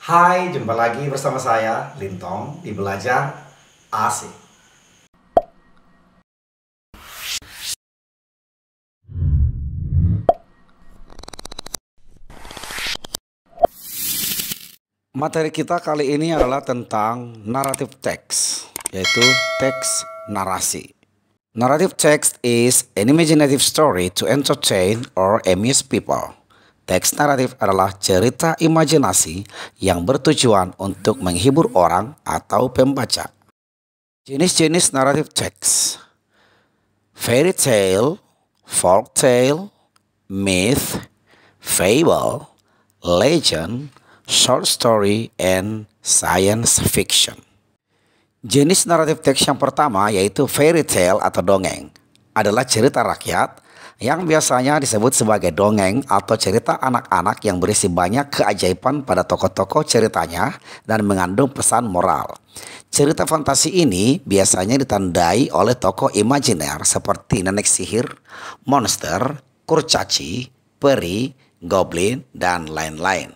Hai, jumpa lagi bersama saya, Lintong, di Belajar Asik. Materi kita kali ini adalah tentang narrative text, yaitu teks narasi. Narrative text is an imaginative story to entertain or amuse people. Teks naratif adalah cerita imajinasi yang bertujuan untuk menghibur orang atau pembaca. Jenis-jenis naratif text: fairy tale, folk tale, myth, fable, legend, short story, and science fiction. Jenis naratif teks yang pertama yaitu fairy tale atau dongeng. Adalah cerita rakyat yang biasanya disebut sebagai dongeng atau cerita anak-anak yang berisi banyak keajaiban pada tokoh-tokoh ceritanya dan mengandung pesan moral. Cerita fantasi ini biasanya ditandai oleh tokoh imajiner seperti nenek sihir, monster, kurcaci, peri, goblin, dan lain-lain.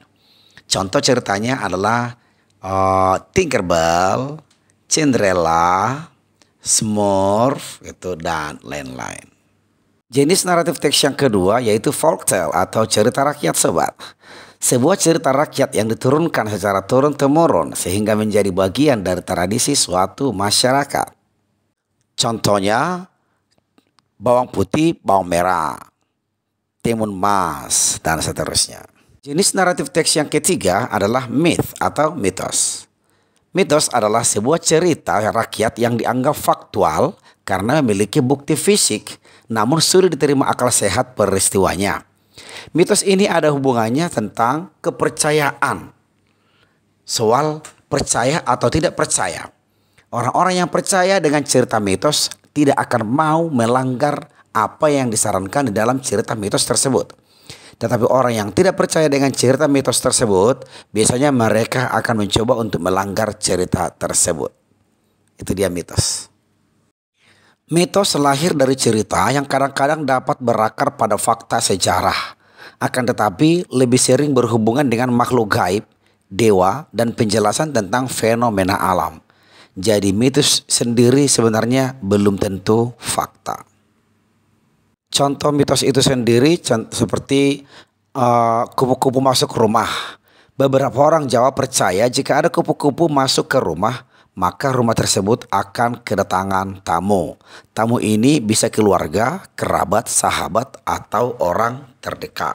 Contoh ceritanya adalah Tinkerbell, Cinderella, Smurf, dan lain-lain. Jenis naratif teks yang kedua yaitu folktale atau cerita rakyat sobat. Sebuah cerita rakyat yang diturunkan secara turun-temurun sehingga menjadi bagian dari tradisi suatu masyarakat. Contohnya bawang putih, bawang merah, timun mas, dan seterusnya. Jenis naratif teks yang ketiga adalah myth atau mitos. Mitos adalah sebuah cerita rakyat yang dianggap faktual karena memiliki bukti fisik, namun sulit diterima akal sehat peristiwanya. Mitos ini ada hubungannya tentang kepercayaan. Soal percaya atau tidak percaya. Orang-orang yang percaya dengan cerita mitos tidak akan mau melanggar apa yang disarankan di dalam cerita mitos tersebut. Tetapi orang yang tidak percaya dengan cerita mitos tersebut, biasanya mereka akan mencoba untuk melanggar cerita tersebut. Itu dia mitos. Mitos lahir dari cerita yang kadang-kadang dapat berakar pada fakta sejarah. Akan tetapi lebih sering berhubungan dengan makhluk gaib, dewa, dan penjelasan tentang fenomena alam. Jadi mitos sendiri sebenarnya belum tentu fakta. Contoh mitos itu sendiri seperti kupu-kupu masuk rumah. Beberapa orang Jawa percaya jika ada kupu-kupu masuk ke rumah, maka rumah tersebut akan kedatangan tamu. Tamu ini bisa keluarga, kerabat, sahabat, atau orang terdekat.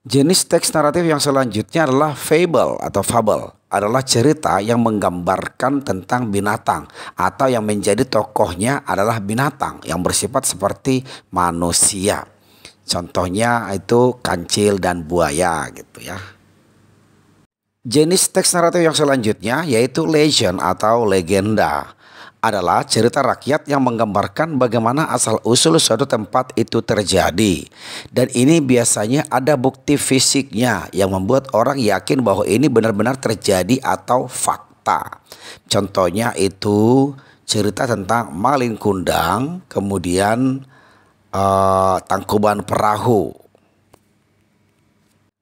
Jenis teks naratif yang selanjutnya adalah fable atau fable. Adalah cerita yang menggambarkan tentang binatang atau yang menjadi tokohnya adalah binatang yang bersifat seperti manusia. Contohnya itu kancil dan buaya gitu ya. Jenis teks naratif yang selanjutnya yaitu legend atau legenda. Adalah cerita rakyat yang menggambarkan bagaimana asal-usul suatu tempat itu terjadi. Dan ini biasanya ada bukti fisiknya yang membuat orang yakin bahwa ini benar-benar terjadi atau fakta. Contohnya itu cerita tentang Malin Kundang, kemudian Tangkuban Perahu.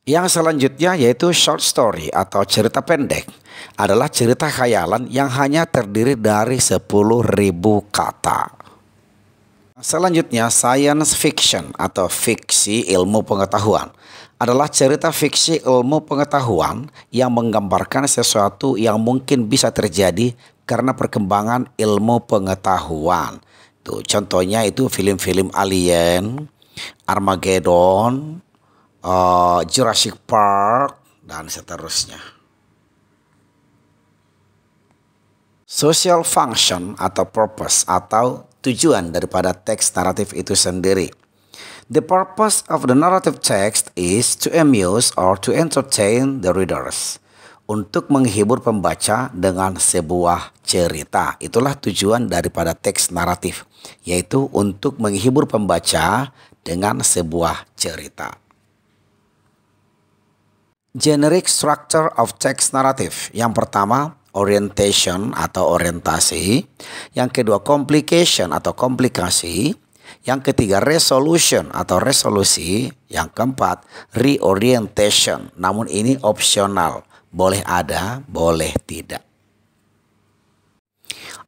Yang selanjutnya yaitu short story atau cerita pendek. Adalah cerita khayalan yang hanya terdiri dari 10.000 kata. Selanjutnya science fiction atau fiksi ilmu pengetahuan. Adalah cerita fiksi ilmu pengetahuan yang menggambarkan sesuatu yang mungkin bisa terjadi karena perkembangan ilmu pengetahuan. Tuh, contohnya itu film-film Alien, Armageddon, Jurassic Park, dan seterusnya. Social function atau purpose atau tujuan daripada teks naratif itu sendiri. The purpose of the narrative text is to amuse or to entertain the readers. Untuk menghibur pembaca dengan sebuah cerita. Itulah tujuan daripada teks naratif, yaitu untuk menghibur pembaca dengan sebuah cerita. Generic structure of text narrative. Yang pertama, orientation atau orientasi. Yang kedua, complication atau komplikasi. Yang ketiga, resolution atau resolusi. Yang keempat, reorientation. Namun ini opsional. Boleh ada, boleh tidak.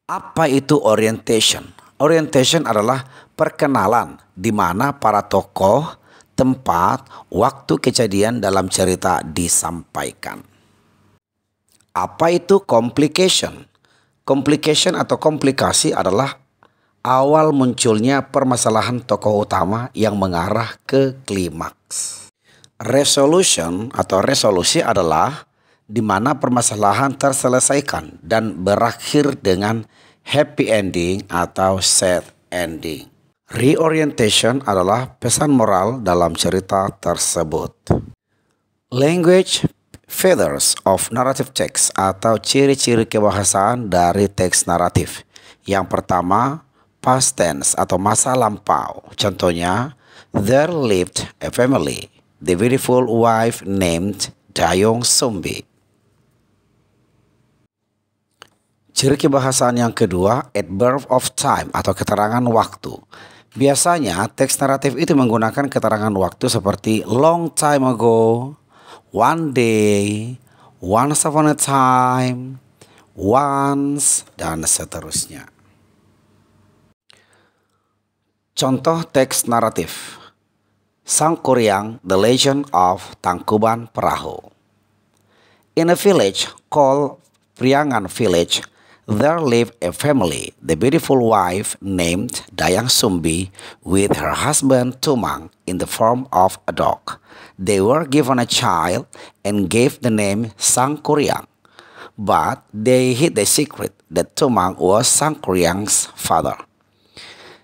Apa itu orientation? Orientation adalah perkenalan di mana para tokoh, tempat, waktu kejadian dalam cerita disampaikan. Apa itu complication? Complication atau komplikasi adalah awal munculnya permasalahan tokoh utama yang mengarah ke klimaks. Resolution atau resolusi adalah di mana permasalahan terselesaikan dan berakhir dengan happy ending atau sad ending. Reorientation adalah pesan moral dalam cerita tersebut. Language features of narrative text atau ciri-ciri kebahasaan dari teks naratif. Yang pertama, past tense atau masa lampau. Contohnya, there lived a family, the beautiful wife named Dayong Sumbi. Ciri kebahasaan yang kedua, at birth of time atau keterangan waktu. Biasanya teks naratif itu menggunakan keterangan waktu seperti long time ago, one day, once upon a time, once, dan seterusnya. Contoh teks naratif. Sangkuriang, The Legend of Tangkuban Perahu. In a village called Priangan Village, there lived a family, the beautiful wife named Dayang Sumbi with her husband Tumang in the form of a dog. They were given a child and gave the name Sangkuriang. But they hid the secret that Tumang was Sangkuriang's father.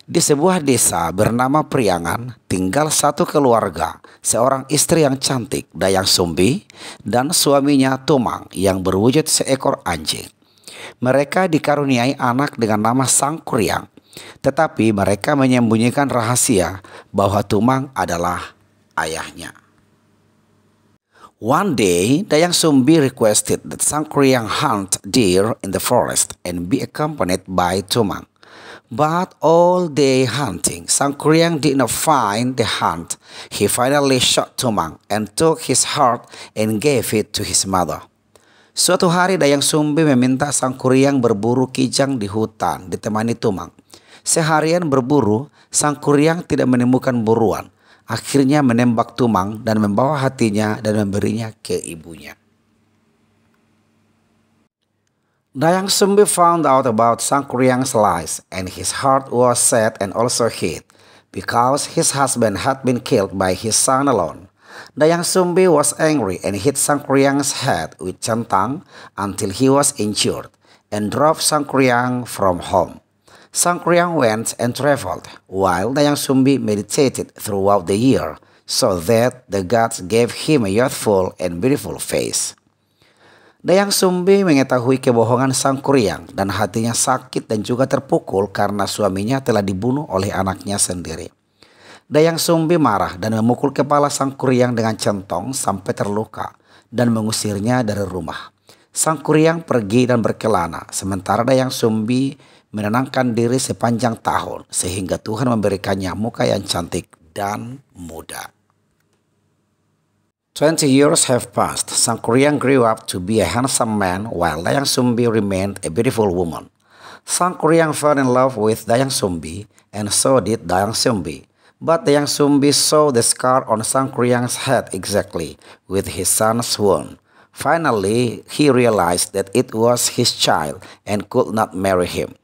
Di sebuah desa bernama Priangan, tinggal satu keluarga, seorang istri yang cantik, Dayang Sumbi, dan suaminya Tumang yang berwujud seekor anjing. Mereka dikaruniai anak dengan nama Sangkuriang, tetapi mereka menyembunyikan rahasia bahwa Tumang adalah ayahnya. One day, Dayang Sumbi requested that Sangkuriang hunt deer in the forest and be accompanied by Tumang. But all day hunting, Sangkuriang did not find the hunt. He finally shot Tumang and took his heart and gave it to his mother. Suatu hari Dayang Sumbi meminta Sangkuriang berburu kijang di hutan ditemani Tumang. Seharian berburu, Sangkuriang tidak menemukan buruan. Akhirnya menembak Tumang dan membawa hatinya dan memberinya ke ibunya. Dayang Sumbi found out about Sangkuriang's lies, and his heart was sad and also hid, because his husband had been killed by his son alone. Dayang Sumbi was angry and hit Sangkuriang's head with centang until he was injured, and drove Sangkuriang from home. Sangkuriang went and traveled, while Dayang Sumbi meditated throughout the year, so that the gods gave him a youthful and beautiful face. Dayang Sumbi mengetahui kebohongan Sangkuriang dan hatinya sakit dan juga terpukul karena suaminya telah dibunuh oleh anaknya sendiri. Dayang Sumbi marah dan memukul kepala Sangkuriang dengan centong sampai terluka dan mengusirnya dari rumah. Sangkuriang pergi dan berkelana, sementara Dayang Sumbi menenangkan diri sepanjang tahun sehingga Tuhan memberikannya muka yang cantik dan muda. 20 years have passed. Sangkuriang grew up to be a handsome man while Dayang Sumbi remained a beautiful woman. Sangkuriang fell in love with Dayang Sumbi and so did Dayang Sumbi. But Dayang Sumbi saw the scar on Sangkuriang's head exactly with his son's wound. Finally, he realized that it was his child and could not marry him.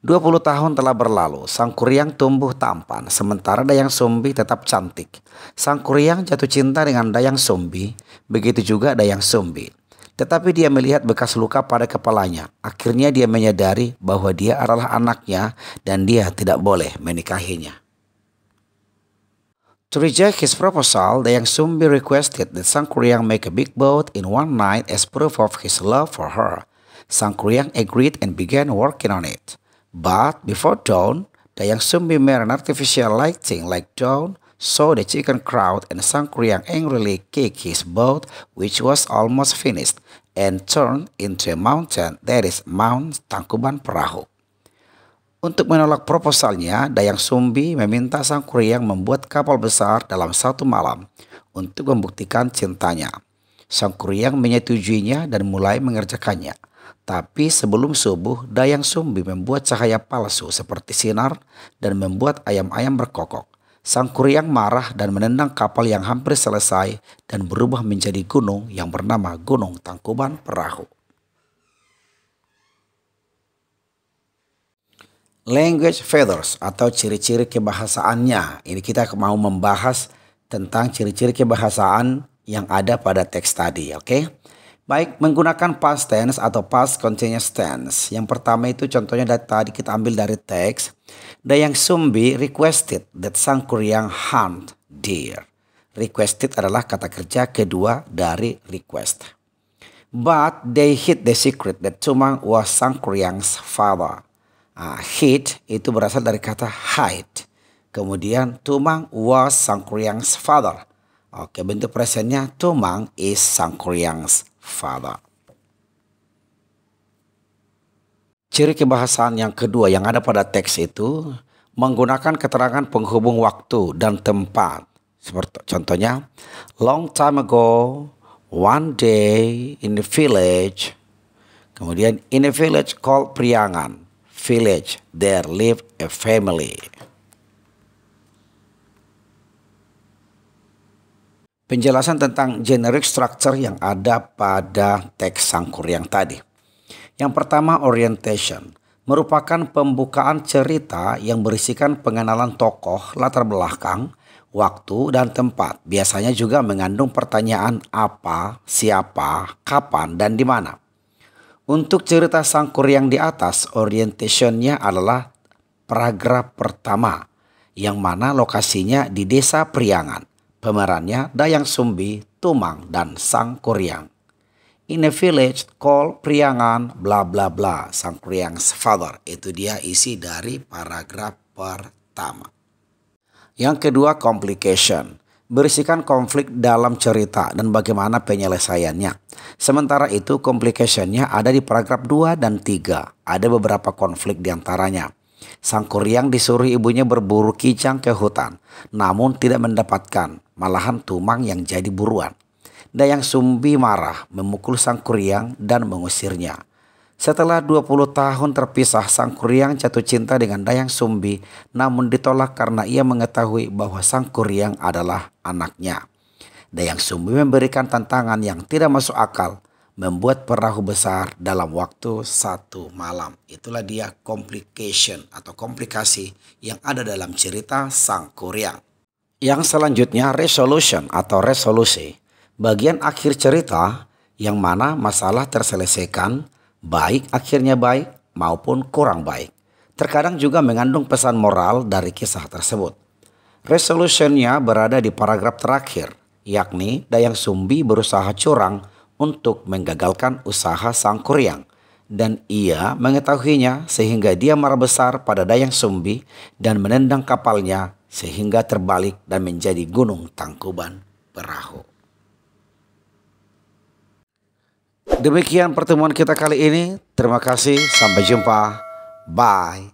20 tahun telah berlalu, Sangkuriang tumbuh tampan, sementara Dayang Sumbi tetap cantik. Sangkuriang jatuh cinta dengan Dayang Sumbi, begitu juga Dayang Sumbi. Tetapi dia melihat bekas luka pada kepalanya. Akhirnya dia menyadari bahwa dia adalah anaknya dan dia tidak boleh menikahinya. To reject his proposal, Dayang Sumbi requested that Sangkuriang make a big boat in one night as proof of his love for her. Sangkuriang agreed and began working on it. But before dawn, Dayang Sumbi made an artificial lighting like dawn, saw the chicken crowd, and Sangkuriang angrily kicked his boat, which was almost finished, and turned into a mountain, that is Mount Tangkuban Perahu. 20 years have passed. Sangkuriang grew up to be a handsome man while Dayang Sumbi remained a beautiful woman. Sangkuriang fell in love with Dayang Sumbi and so did Dayang Sumbi. But Dayang Sumbi saw the scar on Sangkuriang's head exactly with his son's wound. Finally, he realized that it was his child and could not marry him. 20 years have passed. Sangkuriang tumbuh tampan, sementara Dayang Sumbi tetap cantik. Sangkuriang jatuh cinta dengan Dayang Sumbi, begitu juga Dayang Sumbi. Tetapi dia melihat bekas luka pada kepalanya. Akhirnya dia menyadari bahwa dia adalah anaknya dan dia tidak boleh menikahinya. Untuk menolak proposalnya, Dayang Sumbi meminta Sang Kuryang membuat kapal besar dalam 1 malam untuk membuktikan cintanya. Sang Kuryang menyetujuinya dan mulai mengerjakannya. Tapi sebelum subuh, Dayang Sumbi membuat cahaya palsu seperti sinar dan membuat ayam-ayam berkokok. Sang Kuryang marah dan menendang kapal yang hampir selesai dan berubah menjadi gunung yang bernama Gunung Tangkuban Perahu. Language feathers atau ciri-ciri kebahasaannya. Ini kita mau membahas tentang ciri-ciri kebahasaan yang ada pada teks tadi, oke? Baik, menggunakan past tense atau past continuous tense. Yang pertama itu contohnya dari tadi kita ambil dari teks. Dayang Sumbi requested that Sang Kuryang hunt deer. Requested adalah kata kerja kedua dari request. But they hid the secret that Tumang was Sang Kuryang's father. Hid itu berasal dari kata hide. Kemudian Tumang was Sang Kuryang's father. Oke, bentuk presennya Tumang is Sang Kuryang's father. Ciri kebahasaan yang kedua yang ada pada teks itu menggunakan keterangan penghubung waktu dan tempat. Seperti contohnya, long time ago, one day in the village. Kemudian in a village called Priangan, village, there lived a family. Penjelasan tentang generic structure yang ada pada teks Sang Kuryang tadi. Yang pertama, orientation. Merupakan pembukaan cerita yang berisikan pengenalan tokoh, latar belakang, waktu, dan tempat. Biasanya juga mengandung pertanyaan apa, siapa, kapan, dan di mana. Untuk cerita Sang Kuryang di atas, orientationnya adalah paragraf pertama, yang mana lokasinya di desa Priangan. Pemerannya Dayang Sumbi, Tumang, dan Sang Kuryang. In a village called Priangan, bla bla bla, Sang Kuryang's father. Itu dia isi dari paragraf pertama. Yang kedua, complication. Berisikan konflik dalam cerita dan bagaimana penyelesaiannya. Sementara itu, complicationnya ada di paragraf 2 dan 3. Ada beberapa konflik diantaranya. Sang Kuryang disuruh ibunya berburu kijang ke hutan, namun tidak mendapatkan, malahan Tumang yang jadi buruan. Dayang Sumbi marah, memukul Sang Kuryang dan mengusirnya. Setelah 20 tahun terpisah, Sang Kuryang jatuh cinta dengan Dayang Sumbi, namun ditolak karena ia mengetahui bahwa Sang Kuryang adalah anaknya. Dayang Sumbi memberikan tantangan yang tidak masuk akal, membuat perahu besar dalam waktu 1 malam. Itulah dia complication atau komplikasi yang ada dalam cerita Sang Kuryang. Yang selanjutnya, resolution atau resolusi. Bagian akhir cerita yang mana masalah terselesaikan, baik akhirnya baik maupun kurang baik. Terkadang juga mengandung pesan moral dari kisah tersebut. Resolutionnya berada di paragraf terakhir, yakni Dayang Sumbi berusaha curang untuk menggagalkan usaha Sang Kuryang. Dan ia mengetahuinya sehingga dia marah besar pada Dayang Sumbi dan menendang kapalnya sehingga terbalik dan menjadi Gunung Tangkuban Perahu. Demikian pertemuan kita kali ini. Terima kasih. Sampai jumpa. Bye.